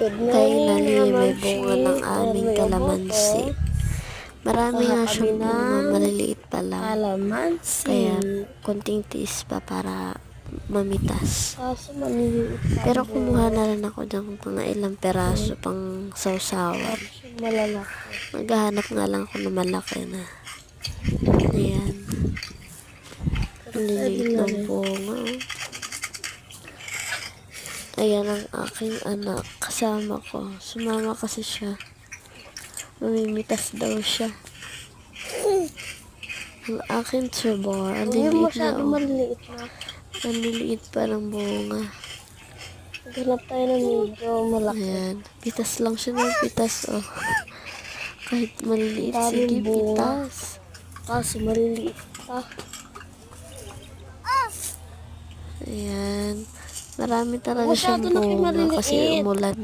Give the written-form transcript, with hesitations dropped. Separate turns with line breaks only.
Finally, may bunga ng aming kalamansi. Marami nga siyang bunga, maliliit pa lang. Kaya, konting tiis pa para mamitas. Pero kumuha na rin ako ng mga ilang peraso pang sausawan. Maghahanap nga lang ako ng malaki na. Ayan. Maliliit ng bunga. Ayan ang aking anak. Kasama ko. Sumama kasi siya. Mamimitas daw siya. Ang aking tsubor. Ang liliit na oh. Ang liliit pa ng bunga.
Ganap tayo ng medyo malaki.
Ayan. Pitas lang siya ng pitas oh. Kahit maliliit. Sige, pitas.
Kasi maliliit pa.
Ayan. Marami talaga siyang bunga kasi umulan.